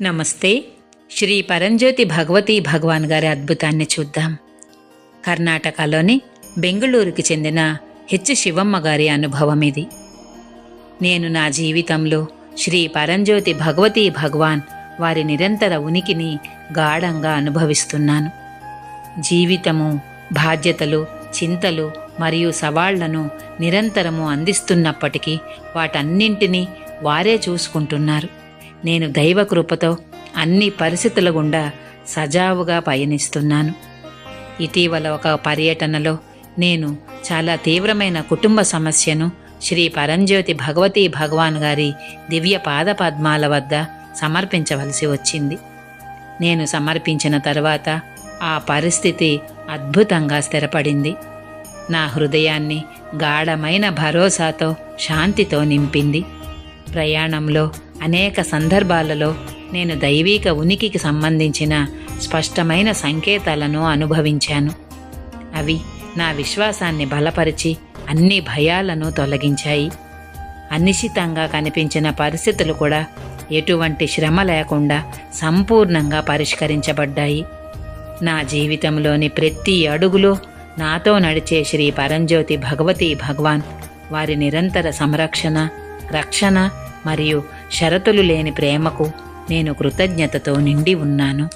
నమస్తే. శ్రీ పరంజ్యోతి భగవతీ భగవాన్ గారి అద్భుతాన్ని చూద్దాం. కర్ణాటకలోని బెంగుళూరుకి చెందిన హెచ్ శివమ్మ గారి అనుభవం ఇది. నేను నా జీవితంలో శ్రీ పరంజ్యోతి భగవతీ భగవాన్ వారి నిరంతర ఉనికిని గాఢంగా అనుభవిస్తున్నాను. జీవితము, బాధ్యతలు, చింతలు మరియు సవాళ్లను నిరంతరము అందిస్తున్నప్పటికీ వాటన్నింటినీ వారే చూసుకుంటున్నారు. నేను దైవ కృపతో అన్ని పరిస్థితుల గుండా సజావుగా పయనిస్తున్నాను. ఇటీవల ఒక పర్యటనలో నేను చాలా తీవ్రమైన కుటుంబ సమస్యను శ్రీ పరంజ్యోతి భగవతీ భగవాన్ గారి దివ్య పాదపద్మాల వద్ద సమర్పించవలసి వచ్చింది. నేను సమర్పించిన తర్వాత ఆ పరిస్థితి అద్భుతంగా స్థిరపడింది. నా హృదయాన్ని గాఢమైన భరోసాతో, శాంతితో నింపింది. ప్రయాణంలో అనేక సందర్భాలలో నేను దైవీక ఉనికికి సంబంధించిన స్పష్టమైన సంకేతాలను అనుభవించాను. అవి నా విశ్వాసాన్ని బలపరిచి అన్ని భయాలను తొలగించాయి. అనిశ్చితంగా కనిపించిన పరిస్థితులు కూడా ఎటువంటి శ్రమ లేకుండా సంపూర్ణంగా పరిష్కరించబడ్డాయి. నా జీవితంలోని ప్రతి అడుగులో నాతో నడిచే శ్రీ పరంజ్యోతి భగవతీ భగవాన్ వారి నిరంతర సంరక్షణ, రక్షణ మరియు షరతులు లేని ప్రేమకు నేను కృతజ్ఞతతో నిండి ఉన్నాను.